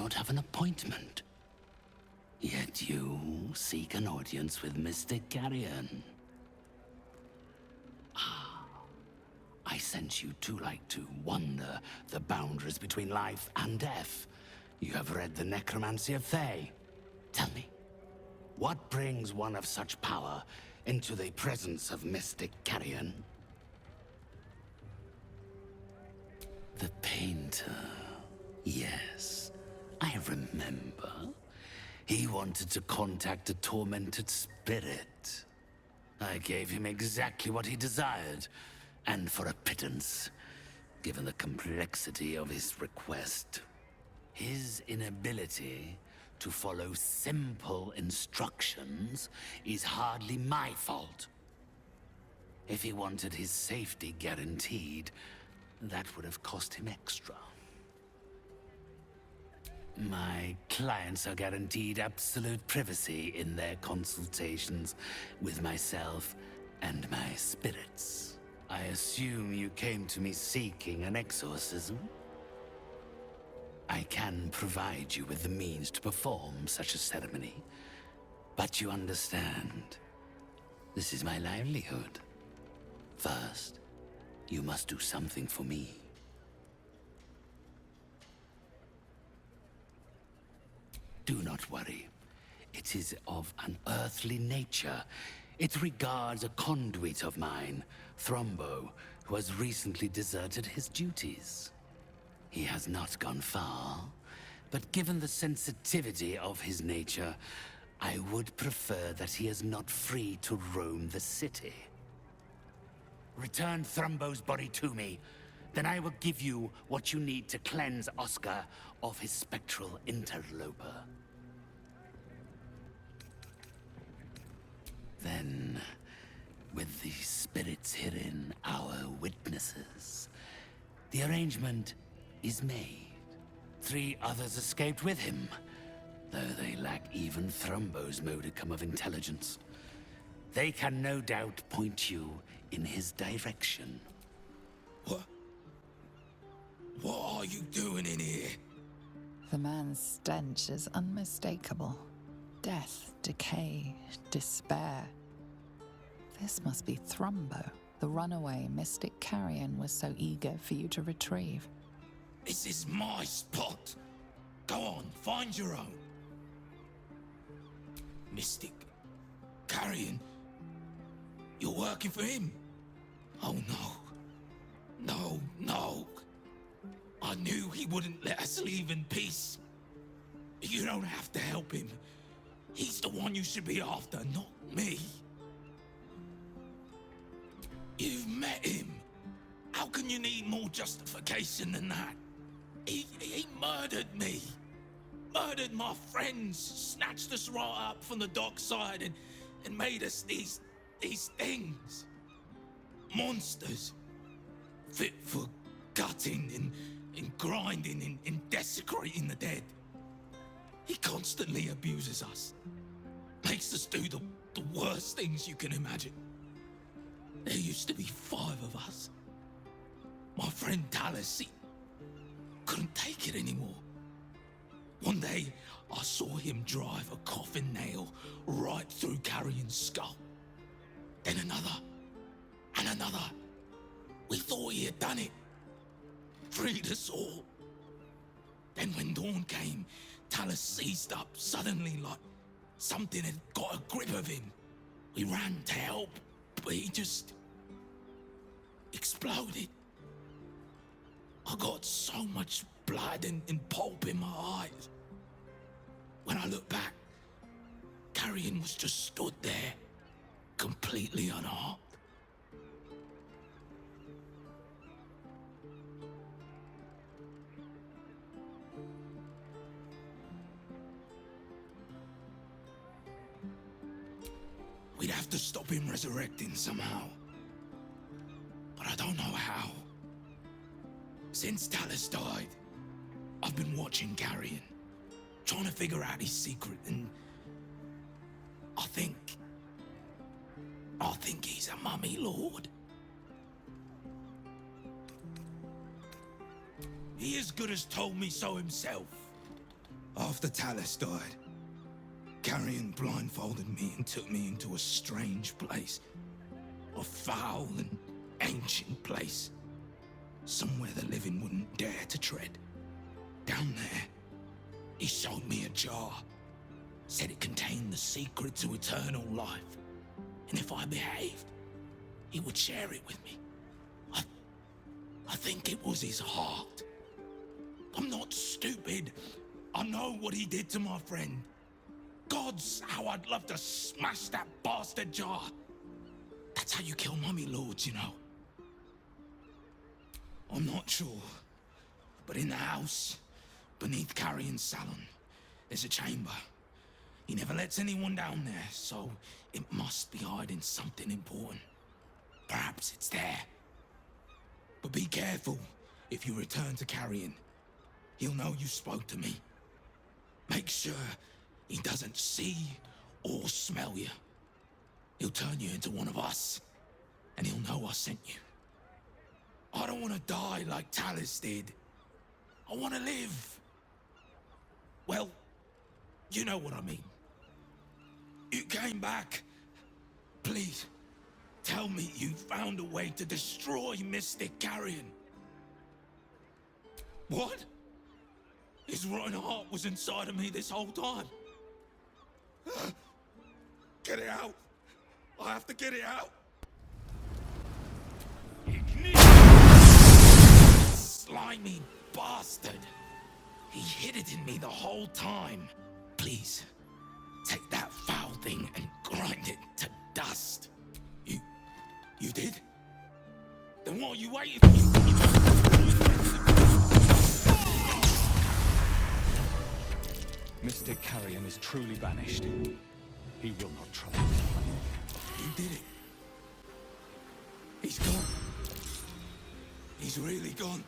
not have an appointment. Yet you seek an audience with Mystic Carrion. I sense you too like to wonder the boundaries between life and death. You have read the Necromancy of Thay. Tell me, what brings one of such power into the presence of Mystic Carrion? The painter. Yes, I remember. He wanted to contact a tormented spirit. I gave him exactly what he desired, and for a pittance, given the complexity of his request. His inability to follow simple instructions is hardly my fault. If he wanted his safety guaranteed, that would have cost him extra. My clients are guaranteed absolute privacy in their consultations with myself and my spirits. I assume you came to me seeking an exorcism? I can provide you with the means to perform such a ceremony, but you understand, this is my livelihood. First, you must do something for me. Do not worry. It is of an earthly nature. It regards a conduit of mine, Thrombo, who has recently deserted his duties. He has not gone far, but given the sensitivity of his nature, I would prefer that he is not free to roam the city. Return Thrombo's body to me, then I will give you what you need to cleanse Oscar of his spectral interloper. Then, with the spirits herein our witnesses, the arrangement is made. 3 others escaped with him, though they lack even Thrombo's modicum of intelligence. They can no doubt point you in his direction. What are you doing in here? The man's stench is unmistakable. Death, decay, despair. This must be Thrombo, the runaway Mystic Carrion was so eager for you to retrieve. This is my spot. Go on, find your own. Mystic Carrion? You're working for him? Oh no. No, no. I knew he wouldn't let us leave in peace. You don't have to help him. He's the one you should be after, not me. You've met him. How can you need more justification than that? He murdered me. Murdered my friends. Snatched us right up from the dockside and made us these things. Monsters. Fit for gutting and grinding and desecrating the dead. He constantly abuses us. Makes us do the worst things you can imagine. There used to be 5 of us. My friend Thadeus, he couldn't take it anymore. One day, I saw him drive a coffin nail right through Carrion's skull. Then another, and another. We thought he had done it. Freed us all. Then when dawn came, Thadeus seized up suddenly like something had got a grip of him. We ran to help, but he just exploded. I got so much blood and pulp in my eyes. When I looked back, Carrion was just stood there, completely unharmed. We'd have to stop him resurrecting somehow. But I don't know how. Since Thadeus died, I've been watching Carrion, trying to figure out his secret, and I think he's a mummy lord. He as good as told me so himself. After Thadeus died, Carrion blindfolded me and took me into a strange place. A foul and ancient place. Somewhere the living wouldn't dare to tread. Down there, he showed me a jar. Said it contained the secret to eternal life. And if I behaved, he would share it with me. I think it was his heart. I'm not stupid. I know what he did to my friend. Gods, how I'd love to smash that bastard jar. That's how you kill mummy lords, you know. I'm not sure, but in the house, beneath Carrion's salon, there's a chamber. He never lets anyone down there, so it must be hiding something important. Perhaps it's there. But be careful if you return to Carrion. He'll know you spoke to me. Make sure he doesn't see or smell you. He'll turn you into one of us, and he'll know I sent you. I don't want to die like Thadeus did. I want to live. Well, you know what I mean. You came back. Please, tell me you found a way to destroy Mystic Carrion. What? His rotten heart was inside of me this whole time. Get it out. I have to get it out. Slimy bastard. He hid it in me the whole time. Please, take that foul thing and grind it to dust. You did? Then what are you waiting for? Mystic Carrion is truly banished. He will not trouble. You did it. He's gone. He's really gone.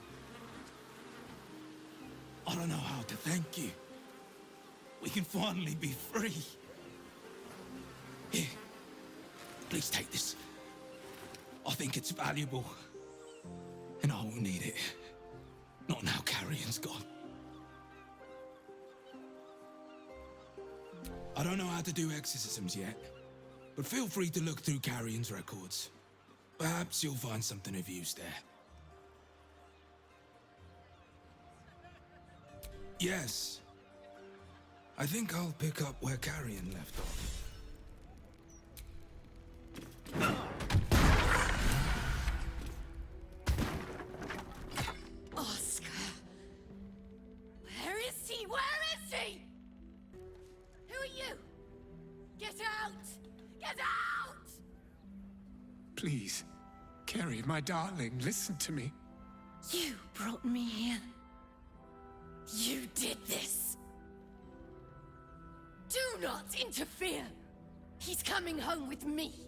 I don't know how to thank you. We can finally be free. Here, please take this. I think it's valuable. And I will need it. Not now Carrion's gone. I don't know how to do exorcisms yet, but feel free to look through Carrion's records. Perhaps you'll find something of use there. Yes. I think I'll pick up where Carrion left off. Oscar! Where is he? Where is he? Who are you? Get out! Get out! Please, Carrie, my darling, listen to me. You brought me here. You did this. Do not interfere. He's coming home with me.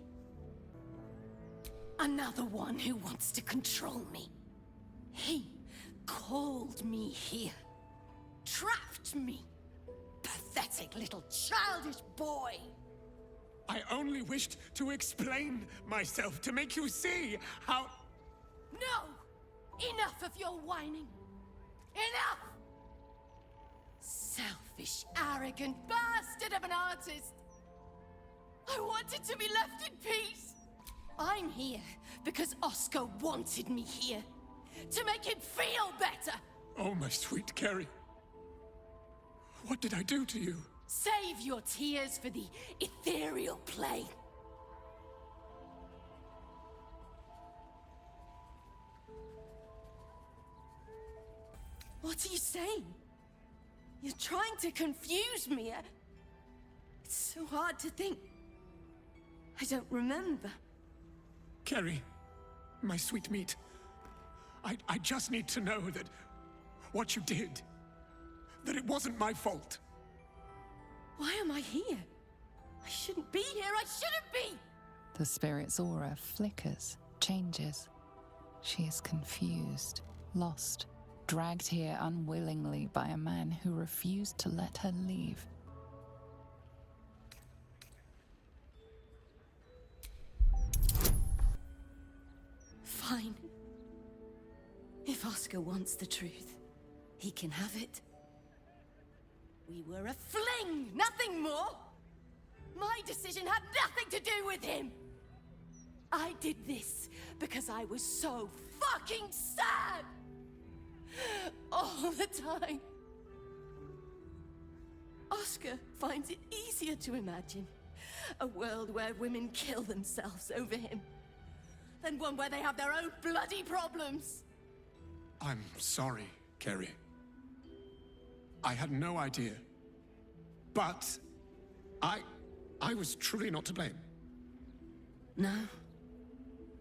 Another one who wants to control me. He called me here. Trapped me. Pathetic little childish boy. I only wished to explain myself to make you see how... No! Enough of your whining. Enough! Selfish, arrogant bastard of an artist. I wanted to be left in peace. I'm here because Oscar wanted me here. To make him feel better. Oh, my sweet Carrie. What did I do to you? Save your tears for the ethereal plane. What are you saying? You're trying to confuse me. It's so hard to think. I don't remember. Carrie, my sweet meat. I just need to know that what you did, that it wasn't my fault. Why am I here? I shouldn't be here. I shouldn't be! The spirit's aura flickers, changes. She is confused, lost, dragged here unwillingly by a man who refused to let her leave. Fine. If Oscar wants the truth, he can have it. We were a fling, nothing more. My decision had nothing to do with him. I did this because I was so fucking sad. All the time. Oscar finds it easier to imagine a world where women kill themselves over him than one where they have their own bloody problems. I'm sorry, Kerry. I had no idea. But I was truly not to blame. No,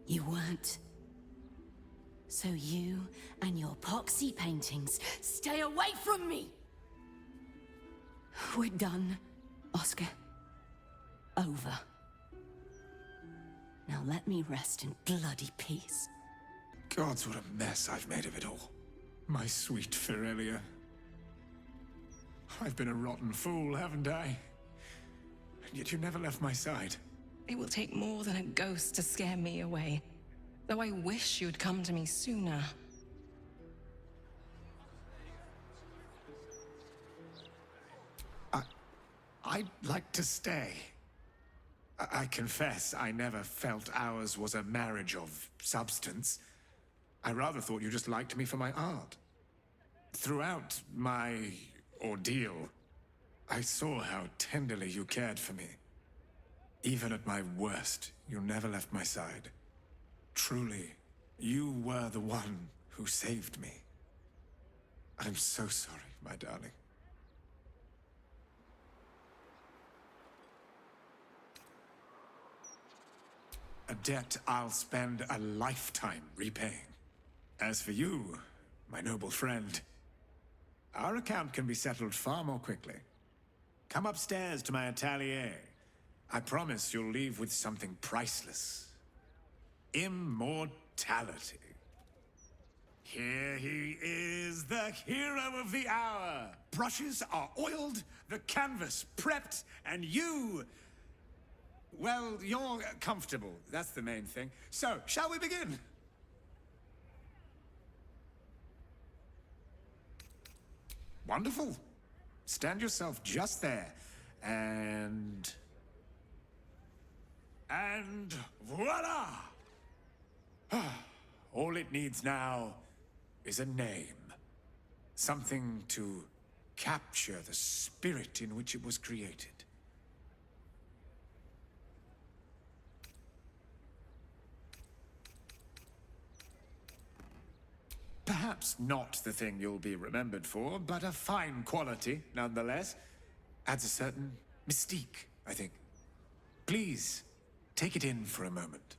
you weren't. So you and your poxy paintings stay away from me! We're done, Oscar. Over. Now let me rest in bloody peace. Gods, what a mess I've made of it all. My sweet Ferelia. I've been a rotten fool, haven't I? And yet you never left my side. It will take more than a ghost to scare me away. Though I wish you'd come to me sooner. I'd like to stay. I confess I never felt ours was a marriage of substance. I rather thought you just liked me for my art. Throughout my ordeal, I saw how tenderly you cared for me. Even at my worst, you never left my side. Truly, you were the one who saved me. I'm so sorry, my darling. A debt I'll spend a lifetime repaying. As for you, my noble friend, our account can be settled far more quickly. Come upstairs to my atelier. I promise you'll leave with something priceless. Immortality. Here he is, the hero of the hour. Brushes are oiled, the canvas prepped, and you... well, you're comfortable. That's the main thing. So, shall we begin? Wonderful. Stand yourself just there. And voila! All it needs now is a name. Something to capture the spirit in which it was created. Perhaps not the thing you'll be remembered for, but a fine quality, nonetheless. Adds a certain mystique, I think. Please, take it in for a moment.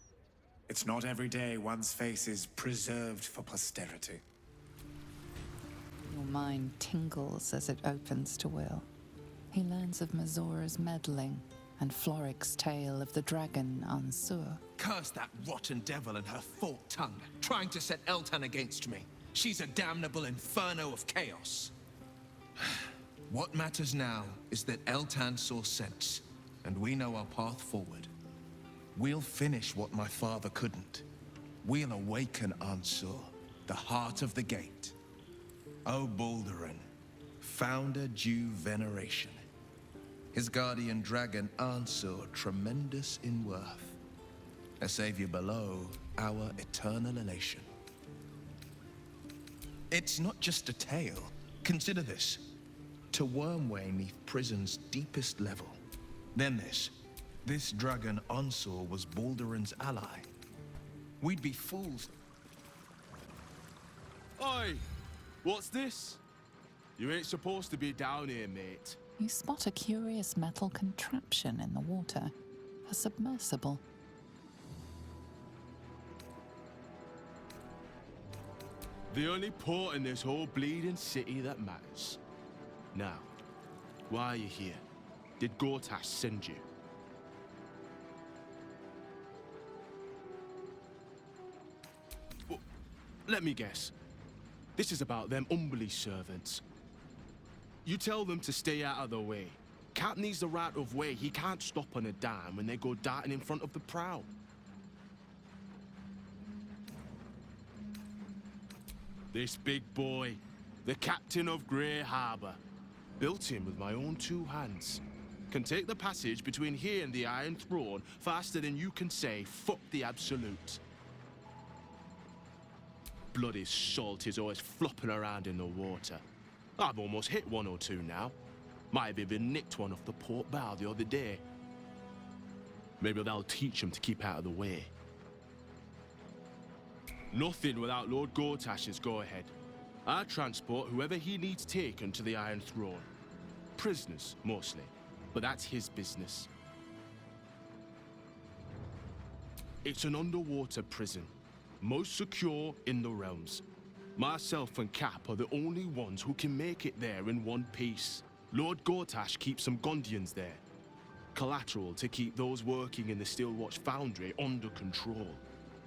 It's not every day one's face is preserved for posterity. Your mind tingles as it opens to Will. He learns of Mazora's meddling and Floric's tale of the dragon Ansur. Curse that rotten devil and her forked tongue, trying to set Eltan against me. She's a damnable inferno of chaos. What matters now is that Eltan saw sense, and we know our path forward. We'll finish what my father couldn't. We'll awaken Ansur, the heart of the gate. O Balduran, founder due veneration. His guardian dragon Ansur, tremendous in worth. A savior below, our eternal elation. It's not just a tale. Consider this. To Wormway neath prison's deepest level. Then this dragon Ansur was Balduran's ally. We'd be fools. Oi! What's this? You ain't supposed to be down here, mate. You spot a curious metal contraption in the water. A submersible. The only port in this whole bleeding city that matters. Now, why are you here? Did Gortash send you? Well, let me guess. This is about them Umberly servants. You tell them to stay out of the way. Cap needs the right of way. He can't stop on a dime when they go darting in front of the prow. This big boy, the captain of Grey Harbor. Built him with my own 2 hands. Can take the passage between here and the Iron Throne faster than you can say, fuck the Absolute. Bloody salt is always flopping around in the water. I've almost hit 1 or 2 now. Might have even nicked one off the port bow the other day. Maybe that'll teach him to keep out of the way. Nothing without Lord Gortash's go-ahead. I transport whoever he needs taken to the Iron Throne. Prisoners, mostly, but that's his business. It's an underwater prison, most secure in the realms. Myself and Cap are the only ones who can make it there in one piece. Lord Gortash keeps some Gondians there. Collateral to keep those working in the Steelwatch Foundry under control.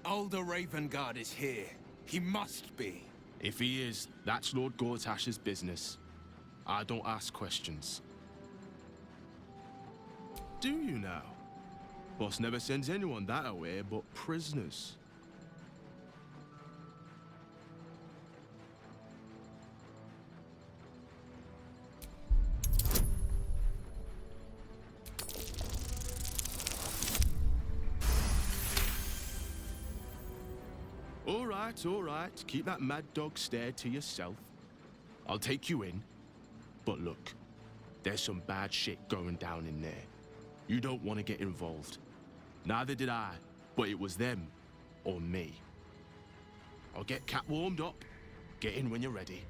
Older Raven Guard is here. He must be. If he is, that's Lord Gortash's business. I don't ask questions. Do you now? Boss never sends anyone that away but prisoners. All right. Keep that mad dog stare to yourself. I'll take you in. But look, there's some bad shit going down in there. You don't want to get involved. Neither did I, but it was them or me. I'll get Cat warmed up. Get in when you're ready.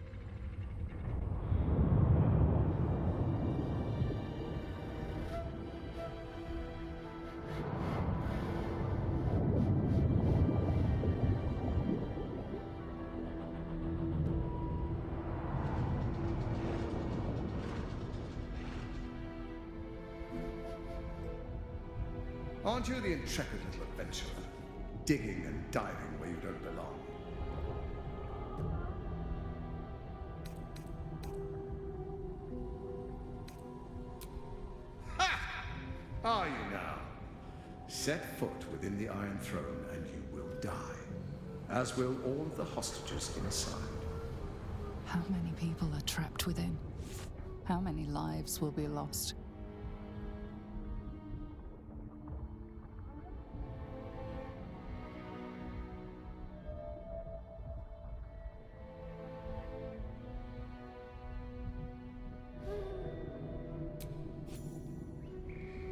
Aren't you the intrepid little adventurer, digging and diving where you don't belong? Ha! Are you now? Set foot within the Iron Throne and you will die, as will all of the hostages inside. How many people are trapped within? How many lives will be lost?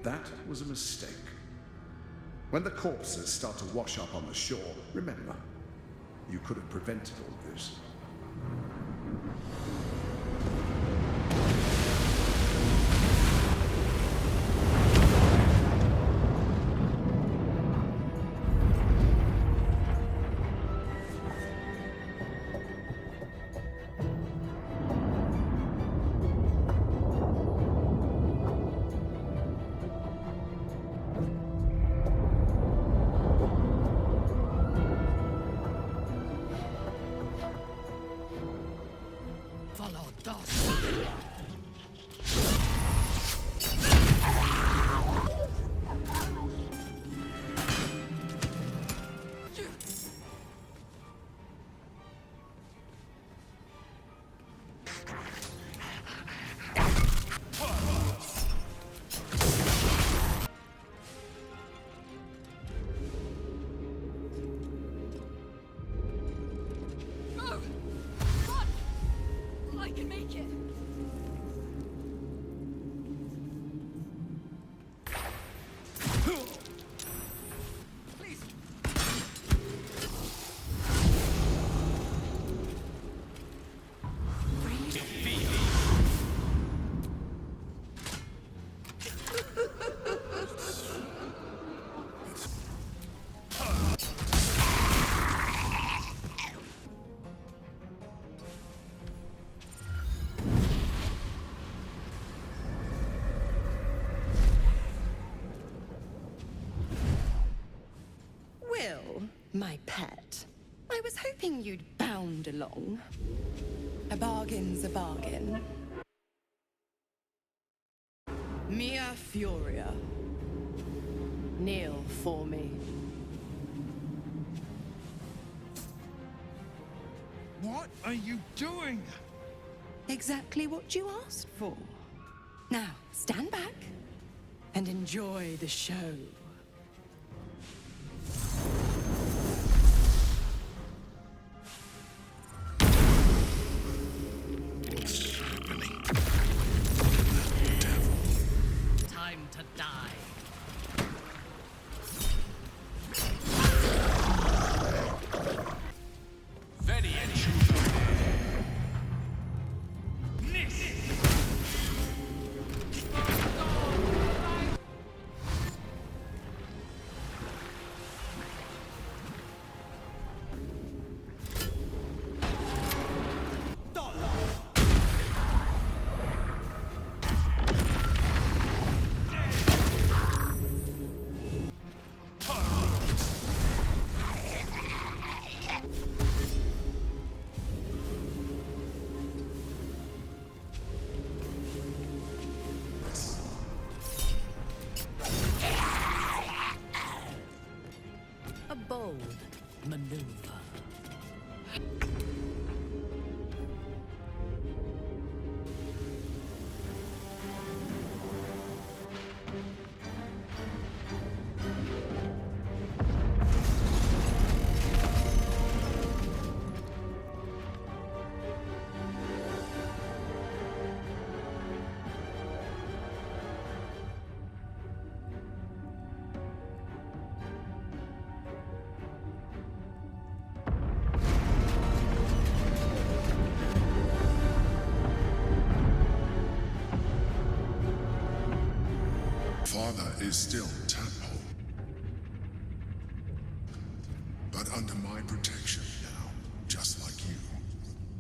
That was a mistake. When the corpses start to wash up on the shore, remember, you could have prevented all this. My pet, I was hoping you'd bound along. A bargain's a bargain. Mia Furia. Kneel for me. What are you doing? Exactly what you asked for. Now, stand back and enjoy the show. What's happening? That devil. Time to die. A bold maneuver. Father is still tadpole, but under my protection now, just like you.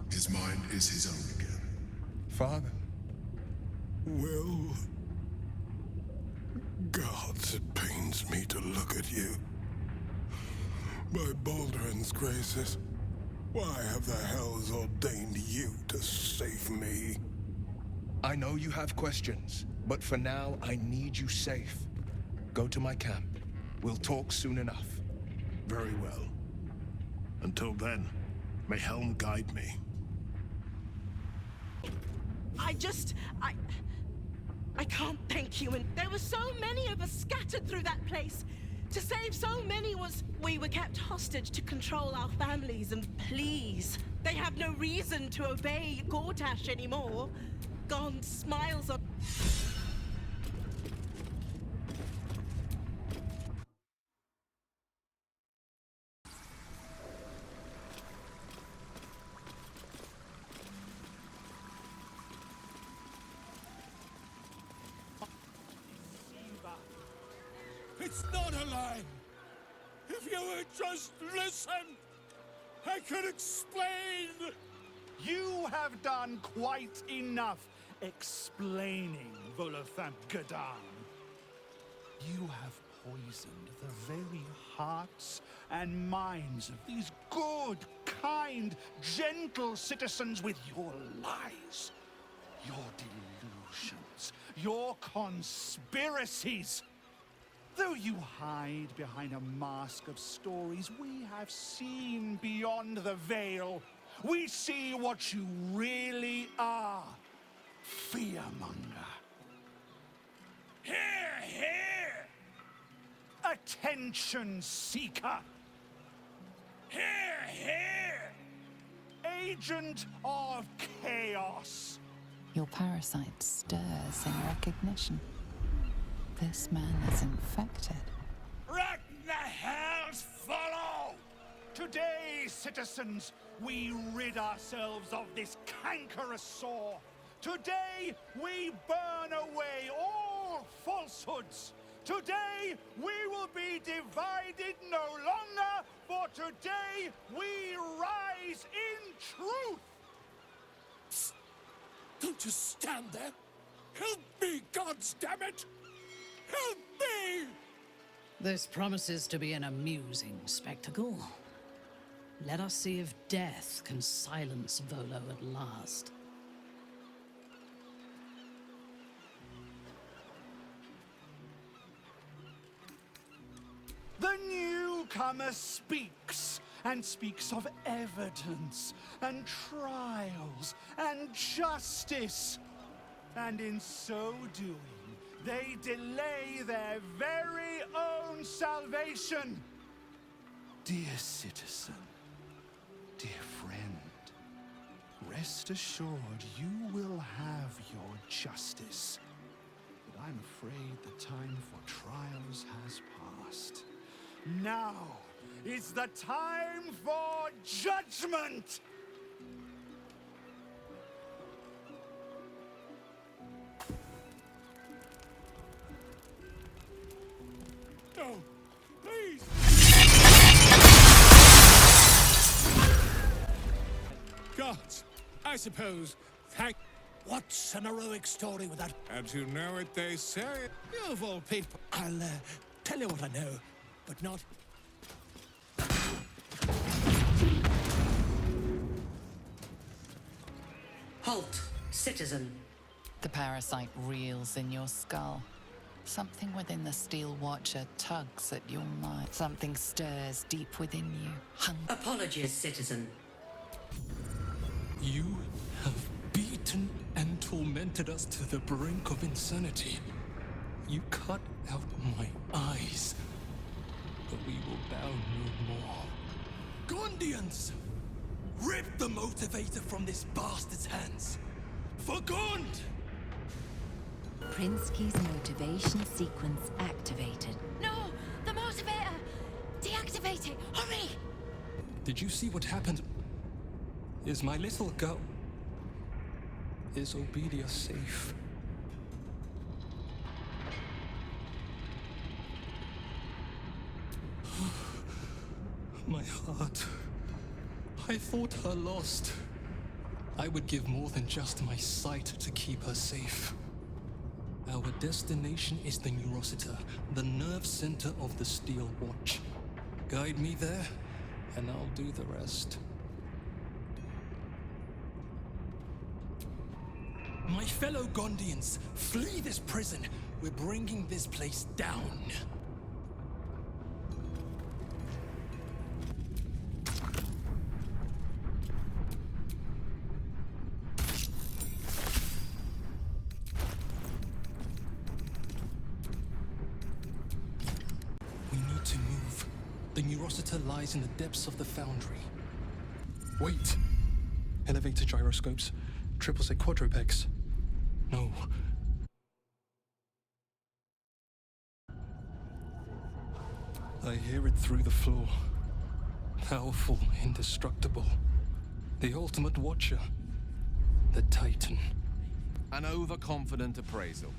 His mind is his own again. Father? Well, gods, it pains me to look at you. By Baldur's graces, why have the hells ordained you to save me? I know you have questions, but for now, I need you safe. Go to my camp. We'll talk soon enough. Very well. Until then, may Helm guide me. I can't thank you, and there were so many of us scattered through that place. To save so many we were kept hostage to control our families, and please, they have no reason to obey Gortash anymore. Gone smiles on... It's not a lie. If you would just listen, I could explain. You have done quite enough explaining, Volothamp Gadan. You have poisoned the very hearts and minds of these good, kind, gentle citizens with your lies, your delusions, your conspiracies. Though you hide behind a mask of stories, we have seen beyond the veil. We see what you really are. Fearmonger. Here, here! Attention seeker. Here, here! Agent of chaos. Your parasite stirs in recognition. This man is infected. Let the hells follow! Today, citizens, we rid ourselves of this cankerous sore. Today, we burn away all falsehoods. Today, we will be divided no longer, for today, we rise in truth. Psst. Don't just stand there. Help me, gods damn it! Help me! This promises to be an amusing spectacle. Let us see if death can silence Volo at last. The newcomer speaks, and speaks of evidence and trials and justice. And in so doing, they delay their very own salvation. Dear citizen, dear friend, rest assured you will have your justice. But I'm afraid the time for trials has passed. Now is the time for judgment! No, please! Gods, I suppose. Thank... What's an heroic story without... And you know it, they say. You of all people. I'll tell you what I know, but not... Halt, citizen. The parasite reels in your skull. Something within the Steel Watcher tugs at your mind. Something stirs deep within you. Apologies, citizen. You have beaten and tormented us to the brink of insanity. You cut out my eyes, but we will bow no more. Gondians! Rip the motivator from this bastard's hands! For Gond! Prinsky's motivation sequence activated. No! The motivator! Deactivate it! Hurry! Did you see what happened? Is my little girl... Is Obedia safe? My heart. I thought her lost. I would give more than just my sight to keep her safe. Our destination is the Neurosita, the nerve center of the Steel Watch. Guide me there, and I'll do the rest. My fellow Gondians, flee this prison. We're bringing this place down. We need to move. The Neurosita lies in the depths of the foundry. Wait! Elevator gyroscopes. Triple set quadrupex. No. I hear it through the floor. Powerful, indestructible. The ultimate watcher. The Titan. An overconfident appraisal.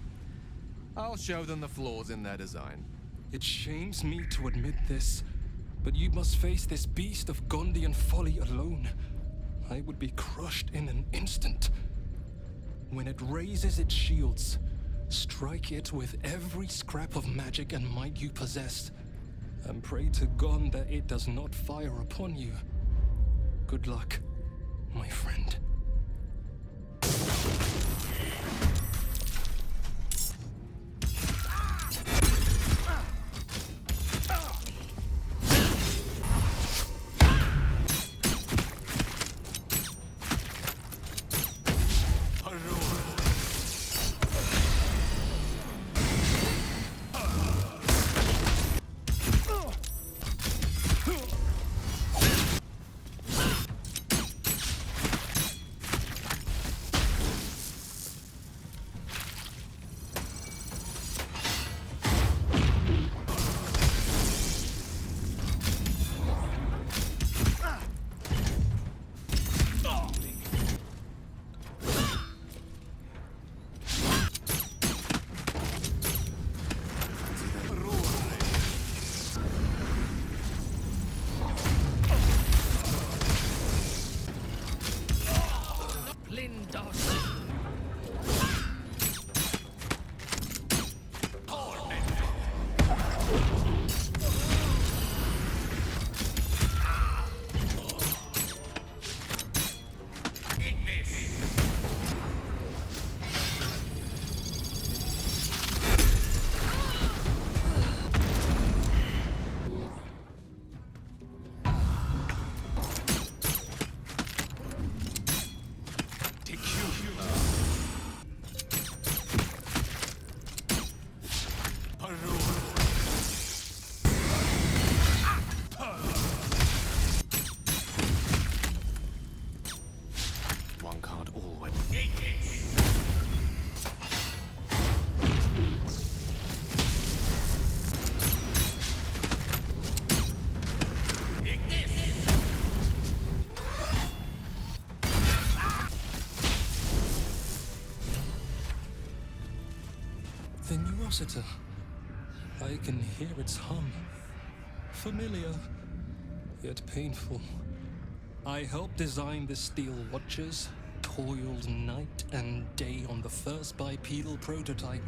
I'll show them the flaws in their design. It shames me to admit this, but you must face this beast of Gondian folly alone. I would be crushed in an instant. When it raises its shields, strike it with every scrap of magic and might you possess, and pray to God that it does not fire upon you. Good luck, my friend. capacitor. I can hear its hum. Familiar, yet painful. I helped design the steel watches, toiled night and day on the first bipedal prototype.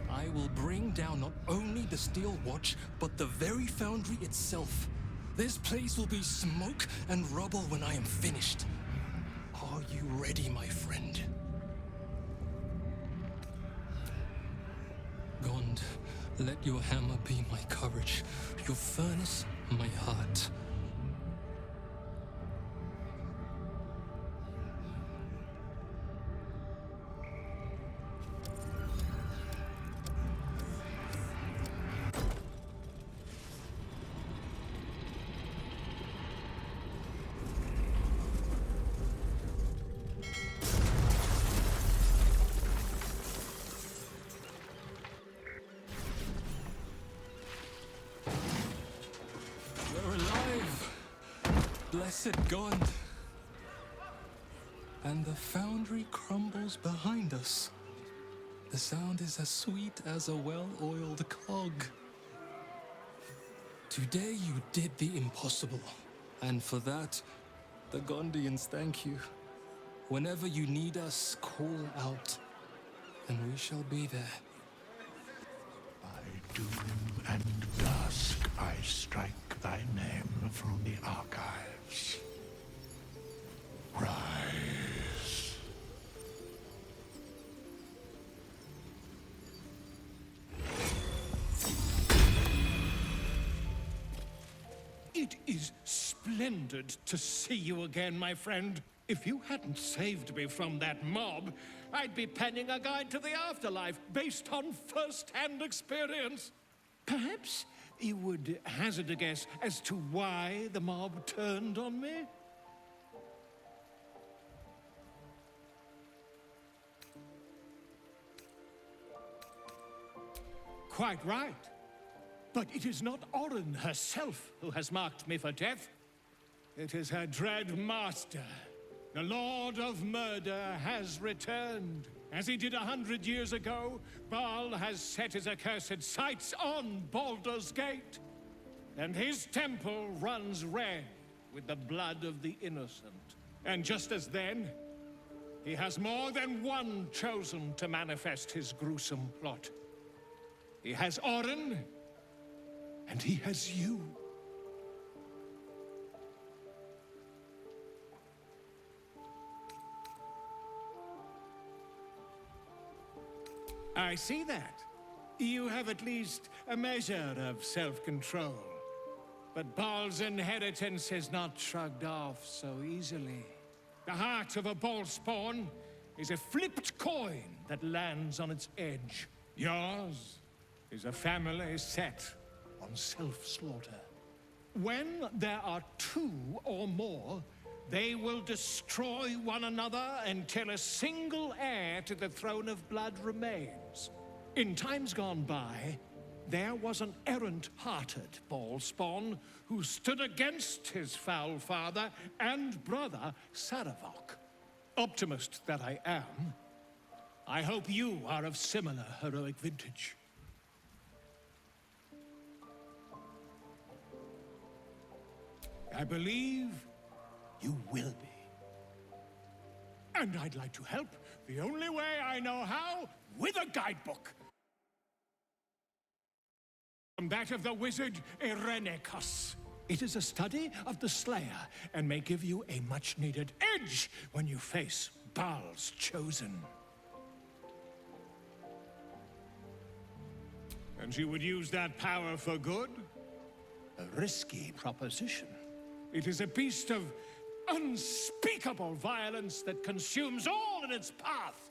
I will bring down not only the steel watch, but the very foundry itself. This place will be smoke and rubble when I am finished. Are you ready, my friend? Gond, let your hammer be my courage, your furnace my heart. Blessed God. And the foundry crumbles behind us. The sound is as sweet as a well-oiled cog. Today you did the impossible, and for that, the Gondians thank you. Whenever you need us, call out, and we shall be there. By doom and dusk I strike thy name from the archives. Rise. It is splendid to see you again, my friend. If you hadn't saved me from that mob, I'd be penning a guide to the afterlife based on first-hand experience. Perhaps you would hazard a guess as to why the mob turned on me? Quite right. But it is not Orin herself who has marked me for death. It is her dread master. The Lord of Murder has returned. As he did 100 years ago, Baal has set his accursed sights on Baldur's Gate. And his temple runs red with the blood of the innocent. And just as then, he has more than one chosen to manifest his gruesome plot. He has Orin, and he has you. I see that. You have at least a measure of self-control. But Baal's inheritance is not shrugged off so easily. The heart of a Baal spawn is a flipped coin that lands on its edge. Yours is a family set on self-slaughter. When there are two or more, they will destroy one another until a single heir to the throne of blood remains. In times gone by, there was an errant-hearted Baal spawn who stood against his foul father and brother, Saravok. Optimist that I am, I hope you are of similar heroic vintage. I believe you will be. And I'd like to help the only way I know how, with a guidebook. From that of the wizard Irenicus. It is a study of the Slayer and may give you a much-needed edge when you face Baal's chosen. And you would use that power for good? A risky proposition. It is a beast of unspeakable violence that consumes all in its path,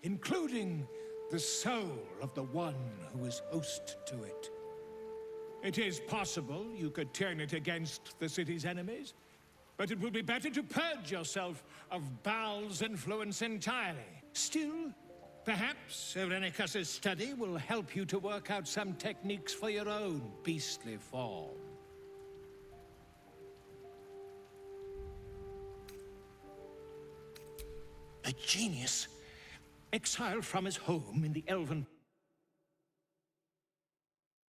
including the soul of the one who is host to it. It is possible you could turn it against the city's enemies, but it will be better to purge yourself of Baal's influence entirely. Still, perhaps Irenicus's study will help you to work out some techniques for your own beastly form. A genius. exiled from his home in the Elven,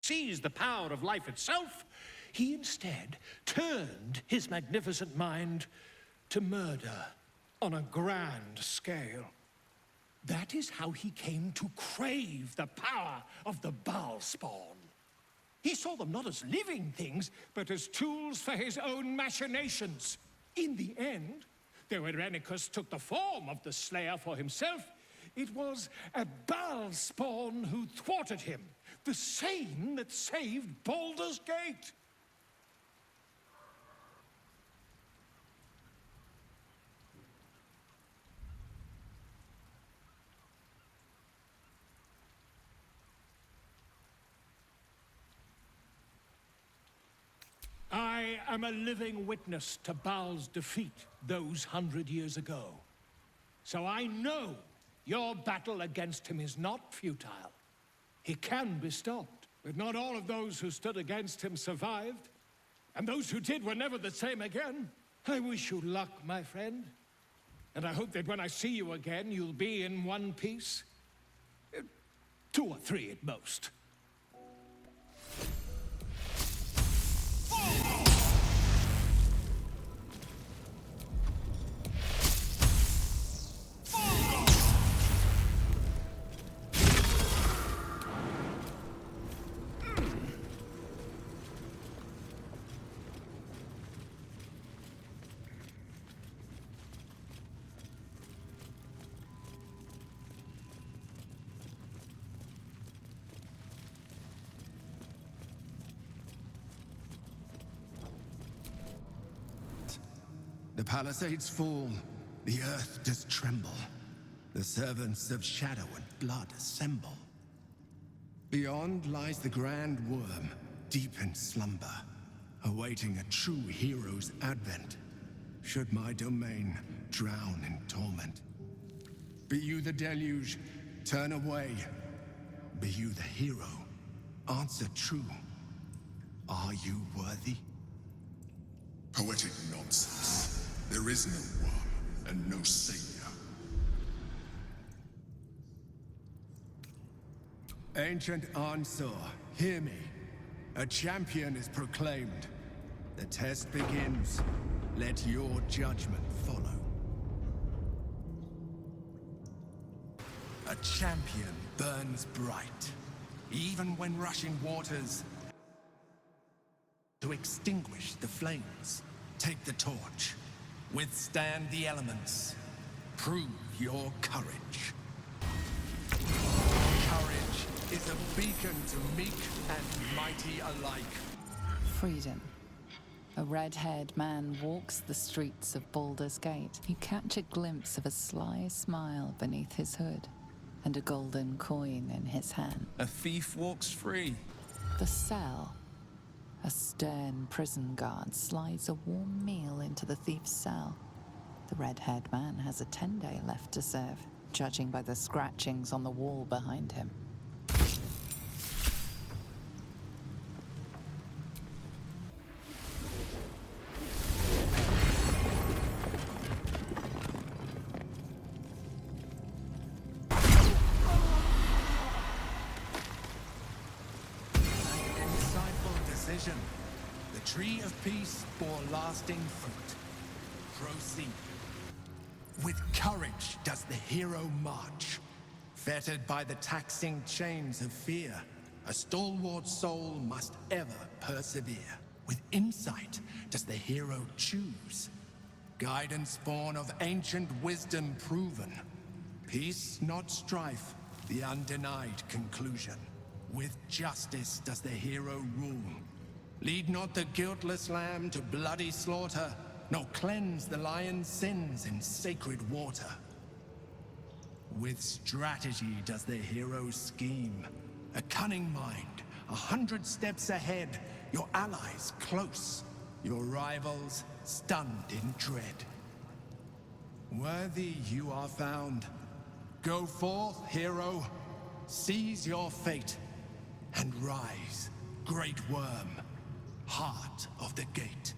seized the power of life itself, he instead turned his magnificent mind to murder on a grand scale. That is how he came to crave the power of the Baalspawn. He saw them not as living things, but as tools for his own machinations. In the end, though Irenicus took the form of the Slayer for himself, it was a Baalspawn who thwarted him, the same that saved Baldur's Gate. I am a living witness to Baal's defeat those 100 years ago. So I know your battle against him is not futile. He can be stopped, but not all of those who stood against him survived. And those who did were never the same again. I wish you luck, my friend. And I hope that when I see you again, you'll be in one piece. 2 or 3 at most. The palisades fall, the earth does tremble. The servants of shadow and blood assemble. Beyond lies the grand worm, deep in slumber, awaiting a true hero's advent, should my domain drown in torment. Be you the deluge, turn away. Be you the hero, answer true. Are you worthy? Poetic nonsense. There is no worm and no savior. Ancient Ansar, hear me. A champion is proclaimed. The test begins. Let your judgment follow. A champion burns bright, even when rushing waters. To extinguish the flames, take the torch. Withstand the elements. Prove your courage. Courage is a beacon to meek and mighty alike. Freedom. A red-haired man walks the streets of Baldur's Gate. You catch a glimpse of a sly smile beneath his hood and a golden coin in his hand. A thief walks free. The cell. A stern prison guard slides a warm meal into the thief's cell. The red-haired man has a 10-day left to serve, judging by the scratchings on the wall behind him. The tree of peace bore lasting fruit. Proceed. With courage does the hero march. Fettered by the taxing chains of fear, a stalwart soul must ever persevere. With insight does the hero choose. Guidance born of ancient wisdom proven. Peace, not strife, the undenied conclusion. With justice does the hero rule. Lead not the guiltless lamb to bloody slaughter, nor cleanse the lion's sins in sacred water. With strategy does the hero scheme. A cunning mind, 100 steps ahead, your allies close, your rivals stunned in dread. Worthy you are found. Go forth, hero, seize your fate, and rise, great worm, heart of the gate.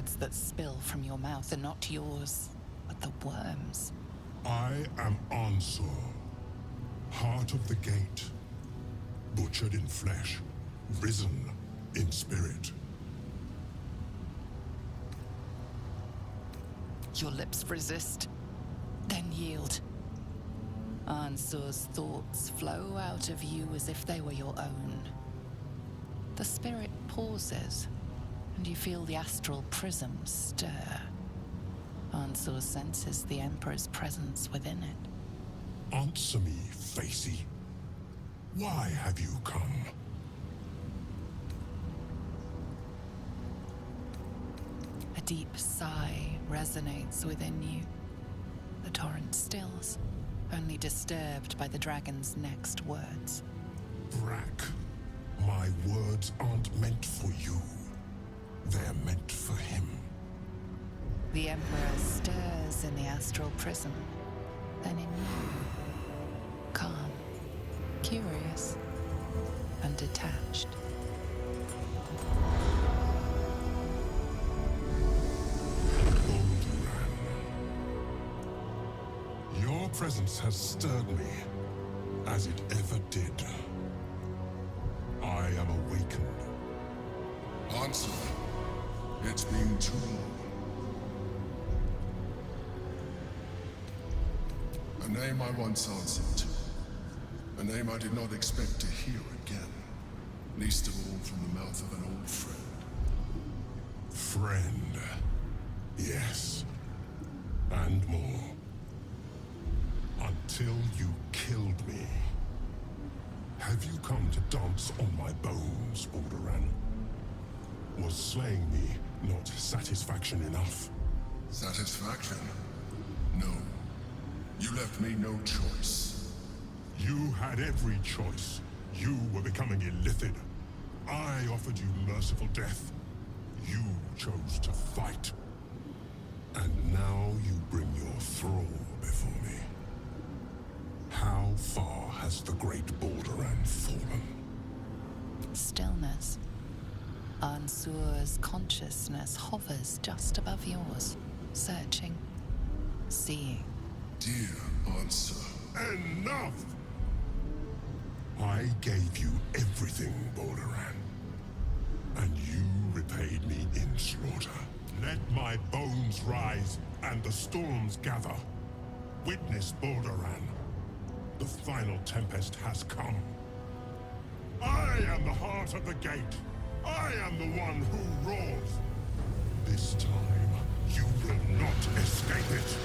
words that spill from your mouth are not yours, but the worms. I am Ansur, heart of the gate, butchered in flesh, risen in spirit. Your lips resist, then yield. Ansur's thoughts flow out of you as if they were your own. The spirit pauses, and you feel the astral prism stir. Ansur senses the Emperor's presence within it. Answer me, Facey. Why have you come? A deep sigh resonates within you. The torrent stills, only disturbed by the dragon's next words. Brack, my words aren't meant for you. They're meant for him. The Emperor stirs in the astral prism, then in you. Calm, curious, and detached. Your presence has stirred me, as it ever did. I am awakened. Answer. It's been too long. A name I once answered to. A name I did not expect to hear again. Least of all from the mouth of an old friend. Friend. Yes. And more. Until you killed me. Have you come to dance on my bones, Balduran? Was slaying me not satisfaction enough? Satisfaction? No. You left me no choice. You had every choice. You were becoming illithid. I offered you merciful death. You chose to fight. And now you bring your thrall before me. How far has the great Balduran fallen? Stillness. Ansur's consciousness hovers just above yours, searching, seeing. Dear Ansur. Enough! I gave you everything, Balduran. And you repaid me in slaughter. Let my bones rise and the storms gather. Witness, Balduran. The final tempest has come. I am the heart of the gate. I am the one who roars. This time, you will not escape it.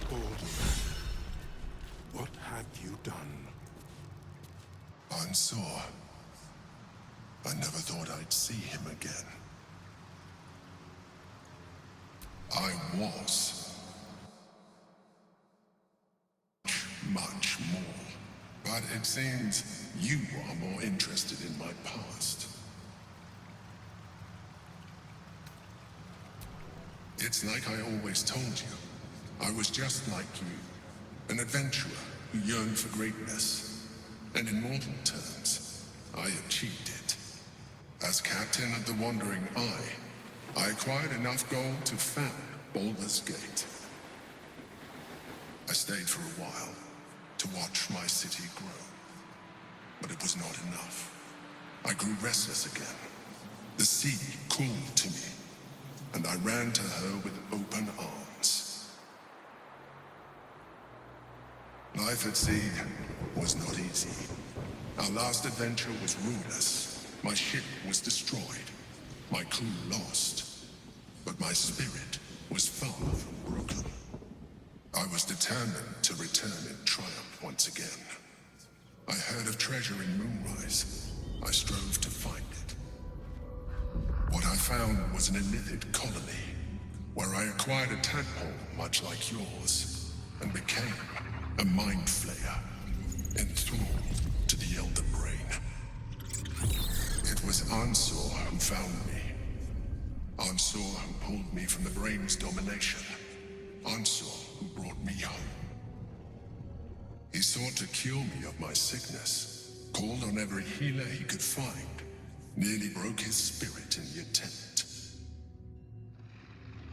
Baldur, what have you done? Ansur. I never thought I'd see him again. I was much more. But it seems you are more interested in my past. It's like I always told you. I was just like you. An adventurer who yearned for greatness. And in mortal terms, I achieved it. As captain of the Wandering Eye, I acquired enough gold to found Baldur's Gate. I stayed for a while to watch my city grow. But it was not enough. I grew restless again. The sea called to me, and I ran to her with open arms. Life at sea was not easy. Our last adventure was ruinous. My ship was destroyed. My crew lost. But my spirit was far from broken. I was determined to return in triumph once again. I heard of treasure in Moonrise. I strove to find it. What I found was an illithid colony, where I acquired a tadpole much like yours, and became a mind flayer, enthralled to the Elder Brain. It was Ansur who found me. Ansur who pulled me from the Brain's domination. Ansur who brought me home. He sought to cure me of my sickness, called on every healer he could find, nearly broke his spirit in the attempt.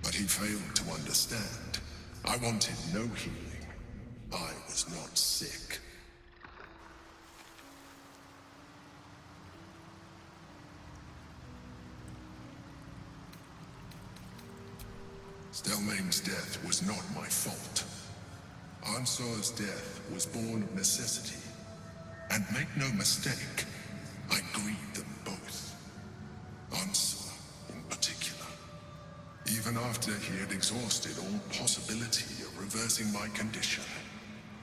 But he failed to understand. I wanted no healing. I was not sick. Stelmane's death was not my fault. Ansor's death was born of necessity. And make no mistake, I grieved them both. Ansor, in particular. Even after he had exhausted all possibility of reversing my condition,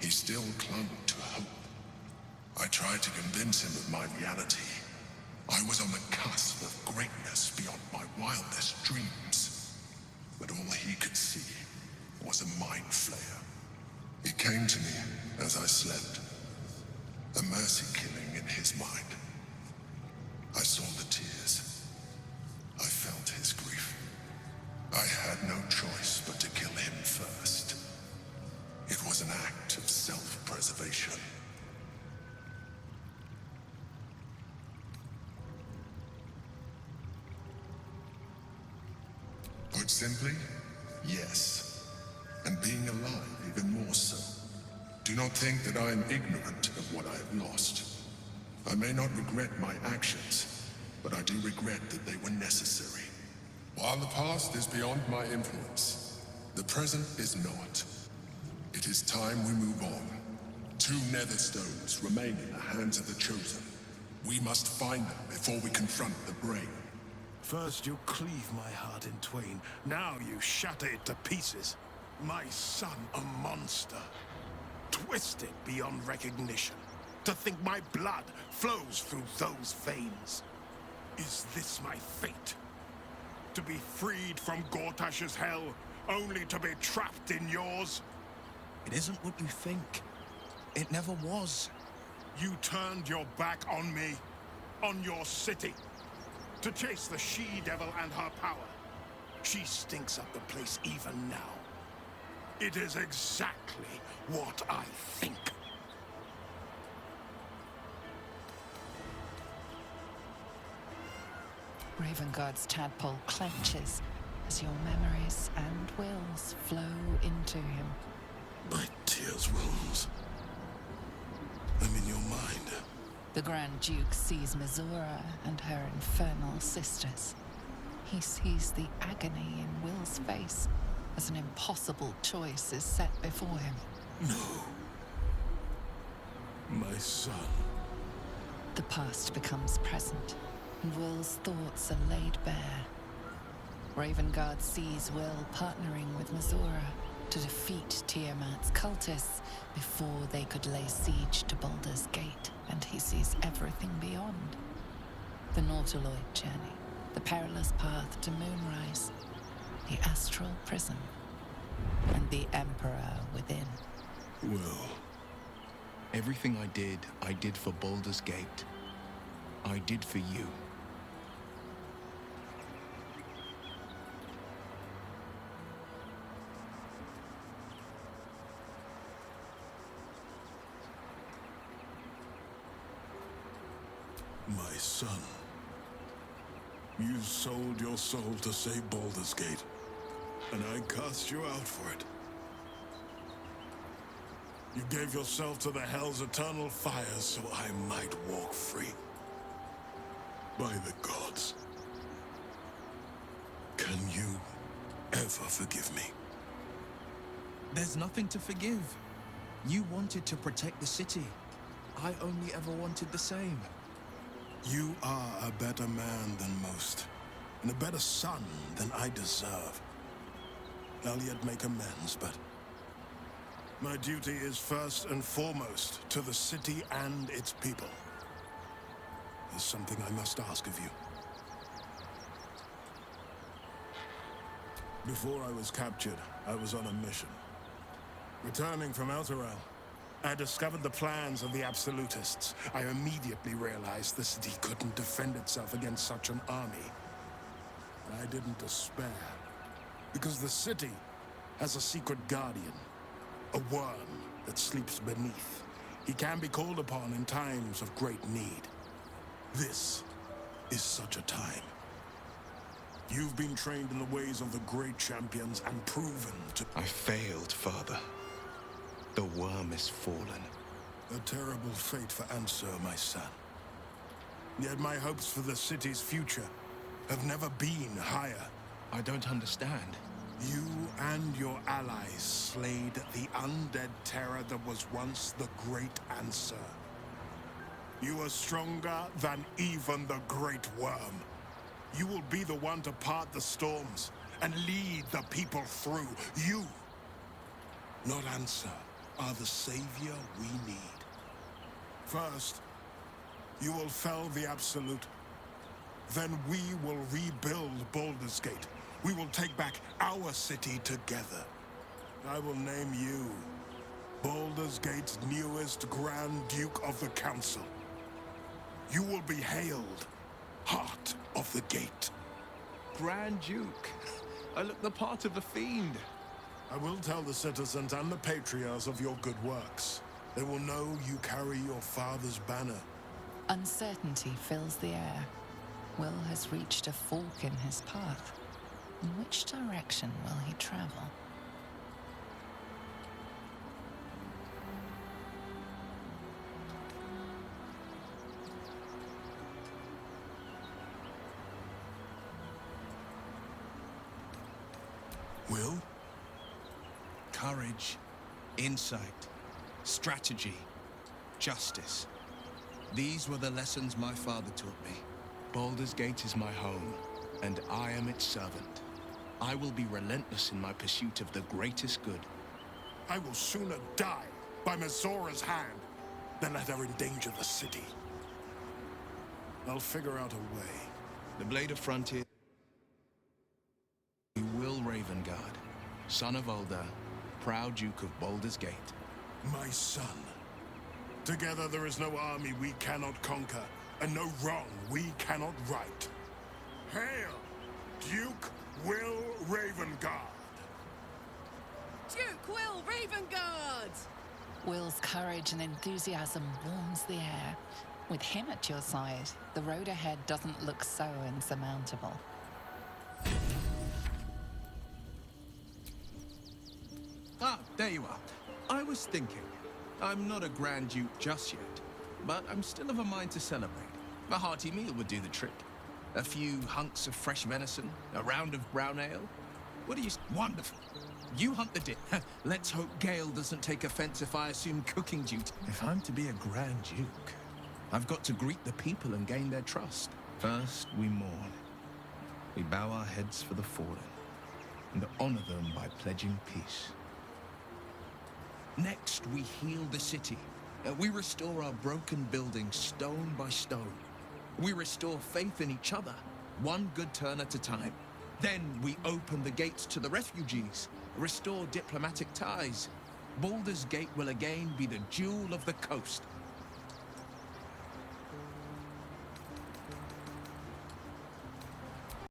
he still clung to hope. I tried to convince him of my reality. I was on the cusp of greatness beyond my wildest dreams. But all he could see was a mind flayer. It came to me as I slept. A mercy killing in his mind. I saw the tears. I felt his grief. I had no choice but to kill him first. It was an act of self-preservation. Put simply, yes. And being alive even more so. Do not think that I am ignorant of what I have lost. I may not regret my actions, but I do regret that they were necessary. While the past is beyond my influence, the present is not. It is time we move on. 2 nether stones remain in the hands of the Chosen. We must find them before we confront the Brain. First you cleave my heart in twain, now you shatter it to pieces. My son, a monster. Twisted beyond recognition. To think my blood flows through those veins. Is this my fate? To be freed from Gortash's hell, only to be trapped in yours? It isn't what you think. It never was. You turned your back on me, on your city, to chase the she-devil and her power. She stinks up the place even now. It is exactly what I think. Ravengard's tadpole clenches as your memories and wills flow into him. My tears wounds. I'm in your mind. The Grand Duke sees Mizora and her infernal sisters. He sees the agony in Will's face as an impossible choice is set before him. No. My son. The past becomes present, and Will's thoughts are laid bare. Ravengard sees Will partnering with Mizora to defeat Tiamat's cultists before they could lay siege to Baldur's Gate, and he sees everything beyond. The Nautiloid journey, the perilous path to Moonrise, the astral prison, and the Emperor within. Will, everything I did for Baldur's Gate. I did for you. My son. You sold your soul to save Baldur's Gate, and I cast you out for it. You gave yourself to the Hell's eternal fire so I might walk free. By the gods. Can you ever forgive me? There's nothing to forgive. You wanted to protect the city. I only ever wanted the same. You are a better man than most, and a better son than I deserve. I'll yet make amends, but my duty is first and foremost to the city and its people. There's something I must ask of you. Before I was captured, I was on a mission. Returning from Elturel, I discovered the plans of the Absolutists. I immediately realized the city couldn't defend itself against such an army. I didn't despair, because the city has a secret guardian, a worm that sleeps beneath. He can be called upon in times of great need. This is such a time. You've been trained in the ways of the great champions and proven to... I failed, Father. The worm is fallen. A terrible fate for Ansur, my son. Yet my hopes for the city's future have never been higher. I don't understand. You and your allies slayed the undead terror that was once the great Ansur. You are stronger than even the great worm. You will be the one to part the storms and lead the people through. You, not Ansur, are the savior we need. First, you will fell the Absolute. Then we will rebuild Baldur's Gate. We will take back our city together. I will name you Baldur's Gate's newest Grand Duke of the Council. You will be hailed Heart of the Gate. Grand Duke. I look the part of a fiend. I will tell the citizens and the patriarchs of your good works. They will know you carry your father's banner. Uncertainty fills the air. Will has reached a fork in his path. In which direction will he travel? Will? Courage, insight, strategy, justice. These were the lessons my father taught me. Baldur's Gate is my home, and I am its servant. I will be relentless in my pursuit of the greatest good. I will sooner die by Mazora's hand than let her endanger the city. I'll figure out a way. The Blade of Frontier... You will Ravengard, son of Ulder, proud Duke of Baldur's Gate. My son. Together there is no army we cannot conquer, and no wrong we cannot right. Hail, Duke Will Ravengard! Duke Will Ravengard! Will's courage and enthusiasm warms the air. With him at your side, the road ahead doesn't look so insurmountable. Ah, there you are. I was thinking. I'm not a Grand Duke just yet, but I'm still of a mind to celebrate. A hearty meal would do the trick. A few hunks of fresh venison, a round of brown ale. What do you... Wonderful. You hunt the dip. Let's hope Gale doesn't take offense if I assume cooking duty. If I'm to be a Grand Duke, I've got to greet the people and gain their trust. First, we mourn. We bow our heads for the fallen, and honor them by pledging peace. Next, we heal the city. We restore our broken buildings stone by stone. We restore faith in each other, one good turn at a time. Then we open the gates to the refugees, restore diplomatic ties. Baldur's Gate will again be the jewel of the coast,